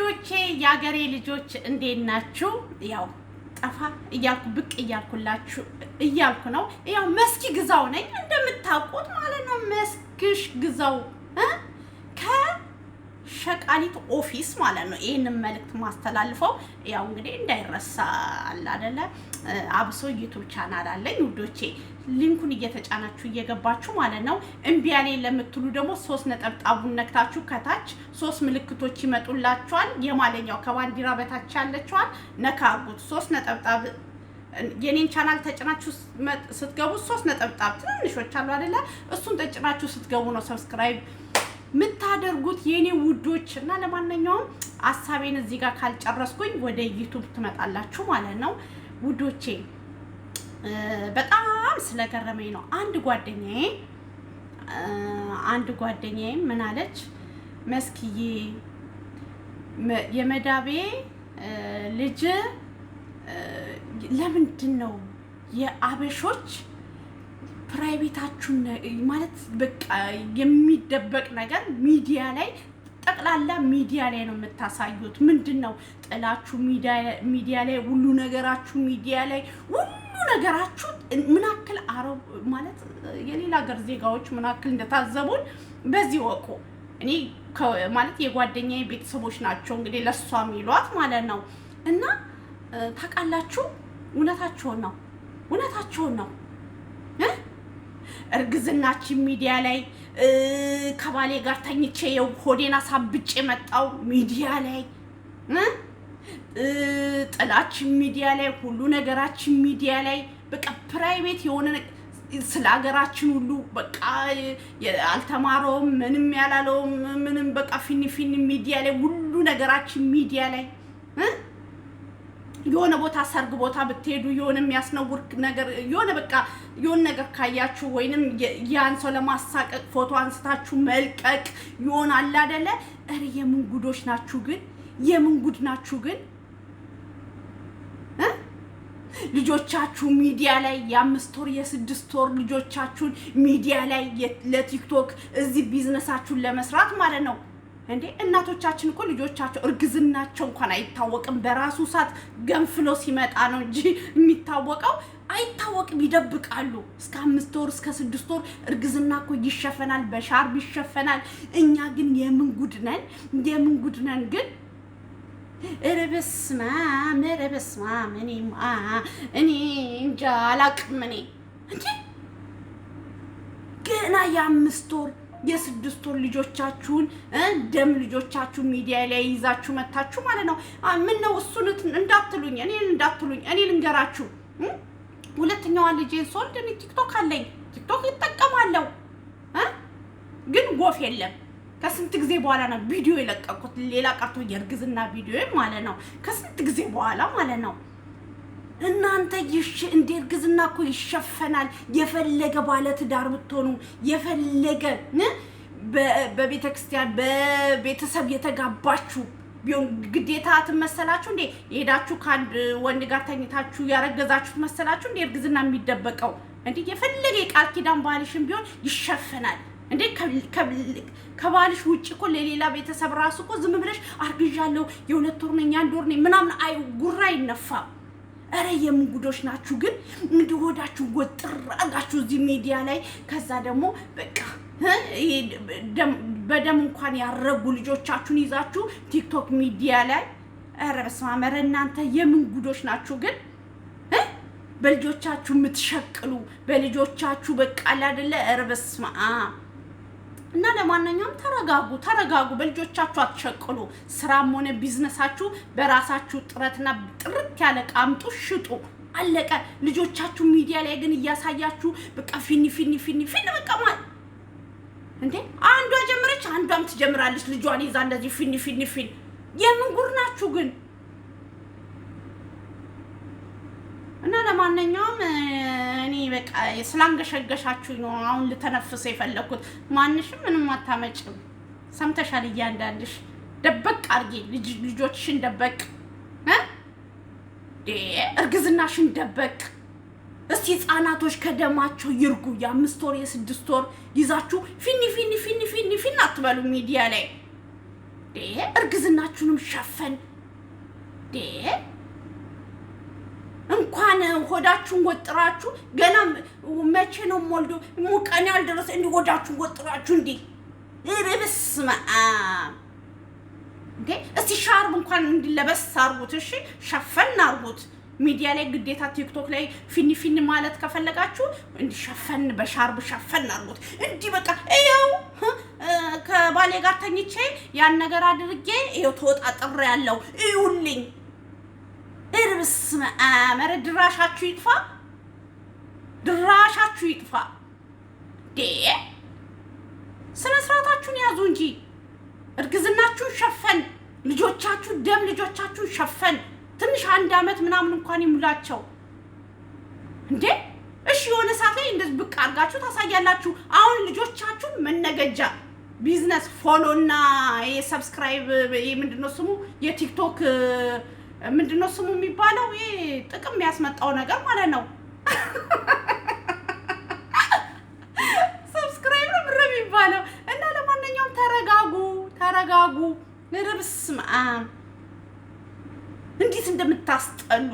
ውዶቼ ያገሬ ልጆች እንዴት ናችሁ? ያው ጠፋ እያልኩ ብቅ እያልኩ ነው። ያው መስኪ ግዛው ነኝ እንደምታውቁት ማለት ነው። መስክሽ ግዛው ከሸቃሊት ኦፊስ ማለት ነው። ይሄንን መልእክት ማስተላልፈው ያው እንግዲህ እንዳይረሳ አለ አይደለ? አብሶ ዩቲዩብ ቻናል አለኝ ውዶቼ፣ ሊንኩን እየተጫናችሁ እየገባችሁ ማለት ነው። እምቢ ያለኝ ለምትሉ ደግሞ 3 ነጠብጣቡን ነክታችሁ ከታች 3 ምልክቶች ይመጡላችኋል። የማለኛው ከባንዲራ በታች ያለችዋል ነካጉት። 3 ነጠብጣብ የኔን ቻናል ተጭናችሁ ስትገቡ 3 ነጠብጣብ ትንንሾች አሉ አይደለ? እሱን ተጭናችሁ ስትገቡ ነው ሰብስክራይብ ምታደርጉት የኔ ውዶች። እና ለማንኛውም ሐሳቤን እዚህ ጋር ካልጨረስኩኝ ወደ ዩቲዩብ ትመጣላችሁ ማለት ነው ውዶቼ። በጣም ስለገረመኝ ነው። አንድ ጓደኛዬ ምን አለች፣ መስኪዬ የመዳቤ ልጅ ለምንድን ነው የአበሾች ፕራይቬታችሁን ማለት በቃ የሚደበቅ ነገር ሚዲያ ላይ ጠቅላላ ሚዲያ ላይ ነው የምታሳዩት? ምንድነው ጥላችሁ ሚዲያ ላይ ሁሉ ነገራችሁ ሚዲያ ላይ ሁሉ ነገራችሁ ምናክል አረብ ማለት የሌላ ሀገር ዜጋዎች ምናክል እንደታዘቡን በዚህ ወቁ። እኔ ማለት የጓደኛዬ ቤተሰቦች ናቸው እንግዲህ ለሷ የሚሏት ማለት ነው። እና ታውቃላችሁ እውነታቸውን ነው እርግዝናችን ሚዲያ ላይ ከባሌ ጋር ተኝቼ ሆዴን አሳብጬ መጣው ሚዲያ ላይ ጥላችን ሚዲያ ላይ ሁሉ ነገራችን ሚዲያ ላይ በቃ ፕራይቬት የሆነ ስለ ሀገራችን ሁሉ በቃ አልተማረውም ምንም ያላለውም ምንም በቃ ፊኒ ሚዲያ ላይ ሁሉ ነገራችን ሚዲያ ላይ የሆነ ቦታ ሰርግ ቦታ ብትሄዱ የሆነ የሚያስነውር ነገር የሆነ በቃ የሆነ ነገር ካያችሁ ወይንም ያን ሰው ለማሳቀቅ ፎቶ አንስታችሁ መልቀቅ ይሆናል አይደለ? እረ የምን ጉዶች ናችሁ ግን! የምን ጉድ ናችሁ ግን! ልጆቻችሁ ሚዲያ ላይ የ5 ወር የ6 ወር ልጆቻችሁን ሚዲያ ላይ ለቲክቶክ እዚህ ቢዝነሳችሁን ለመስራት ማለት ነው እንዴ! እናቶቻችን እኮ ልጆቻቸው እርግዝናቸው እንኳን አይታወቅም። በራሱ ሰዓት ገንፍሎ ሲመጣ ነው እንጂ የሚታወቀው አይታወቅም። ይደብቃሉ። እስከ 5 ወር እስከ 6 ወር እርግዝና እኮ ይሸፈናል፣ በሻርብ ይሸፈናል። እኛ ግን የምን ጉድ ነን ግን! ረበስማ እኔ እንጃ አላቅም። እኔ እንዴ ገና የ5 ወር የ6 ወር ልጆቻችሁን ደም ልጆቻችሁ ሚዲያ ላይ ይዛችሁ መታችሁ ማለት ነው። ምን ነው እሱን እንዳትሉኝ፣ እኔ ልንገራችሁ። ሁለተኛዋ ልጄን ሶልድ እኔ ቲክቶክ አለኝ፣ ቲክቶክ ይጠቀማለሁ። ግን ጎፍ የለም። ከስንት ጊዜ በኋላ ነው ቪዲዮ የለቀኩት። ሌላ ቀርቶ የእርግዝና ቪዲዮ ማለት ነው ከስንት ጊዜ በኋላ ማለት ነው። እናንተ እንደ እርግዝና እኮ ይሸፈናል። የፈለገ ባለ ትዳር ብትሆኑ የፈለገ በቤተክርስቲያን በቤተሰብ የተጋባችሁ ቢሆን ግዴታ ትመሰላችሁ እንዴ? የሄዳችሁ ከአንድ ወንድ ጋር ተኝታችሁ ያረገዛችሁ ትመሰላችሁ እንዴ? እርግዝና የሚደበቀው እንዴ? የፈለገ የቃል ኪዳን ባልሽም ቢሆን ይሸፈናል እንዴ? ከባልሽ ውጭ እኮ ለሌላ ቤተሰብ ራሱ እኮ ዝም ብለሽ አርግዣለሁ የ2 ወር ነኝ 1 ወር ነኝ ምናምን ጉራ አይነፋም። እረ የምን ጉዶች ናችሁ ግን! እንዲህ ሆዳችሁ ወጥር አድርጋችሁ እዚህ ሚዲያ ላይ ከዛ ደግሞ በቃ በደም እንኳን ያረጉ ልጆቻችሁን ይዛችሁ ቲክቶክ ሚዲያ ላይ እረ በስመ አብ! እረ እናንተ የምን ጉዶች ናችሁ ግን! በልጆቻችሁ የምትሸቅሉ በልጆቻችሁ በቃ አይደለ? እረ በስመ አብ! እና ለማንኛውም ተረጋጉ። በልጆቻችሁ አትሸቅሉ። ስራም ሆነ ቢዝነሳችሁ በራሳችሁ ጥረትና ጥርት ያለ ቃምጡ ሽጡ፣ አለቀ። ልጆቻችሁ ሚዲያ ላይ ግን እያሳያችሁ በቃ ፊኒ በቃ ማለት እንዴ! አንዷ ጀምረች አንዷም ትጀምራለች ልጇን ይዛ እንደዚህ ፊኒ። የምን ጉር ናችሁ ግን! እና ለማንኛውም እኔ በቃ ስላንገሸገሻችሁ ነው አሁን ልተነፍስ የፈለኩት። ማንሽም ምንም አታመጭም። ሰምተሻል? እያንዳንድሽ ደበቅ አርጊ ልጆችሽን ደበቅ እርግዝናሽን ደበቅ። እስቲ ህፃናቶች ከደማቸው ይርጉ። የ5 ወር የ6 ወር ይዛችሁ ፊኒ አትበሉ ሚዲያ ላይ እርግዝናችሁንም ሸፈን እንኳን ሆዳችሁን ወጥራችሁ ገና መቼ ነው ሞልዶ ሙቀን ያልደረሰ እንዴ ሆዳችሁን ወጥራችሁ እንዴ በስመ አብ እስቲ ሻርብ እንኳን እንዲለበስ አርጉት እሺ ሸፈን አርጉት ሚዲያ ላይ ግዴታ ቲክቶክ ላይ ፊኒ ማለት ከፈለጋችሁ እንዲሸፈን በሻርብ ሸፈን አርጉት እንዲ በቃ እያው ከባሌ ጋር ተኝቼ ያን ነገር አድርጌ እያው ተወጣጥሬ ያለው እዩልኝ በስመ አብ ድራሻችሁ ይጥፋ ስነ ስርዓታችሁን ያዙ እንጂ እርግዝናችሁን ሸፈን ልጆቻችሁን ሸፈን ትንሽ 1 አመት ምናምን እንኳን ይሙላቸው እንዴ እሺ የሆነ ሰዓት ላይ እንደዚህ ብቅ አድርጋችሁ ታሳያላችሁ አሁን ልጆቻችሁን መነገጃ ቢዝነስ ፎሎና የሰብስክራይብ ምንድነው ስሙ የቲክቶክ ምንድነው ስሙ የሚባለው ጥቅም የሚያስመጣው ነገር ማለት ነው ሰብስክራይብ ነው ብር የሚባለው እና ለማንኛውም ተረጋጉ በስመ አብ እንዴት እንደምታስጠሉ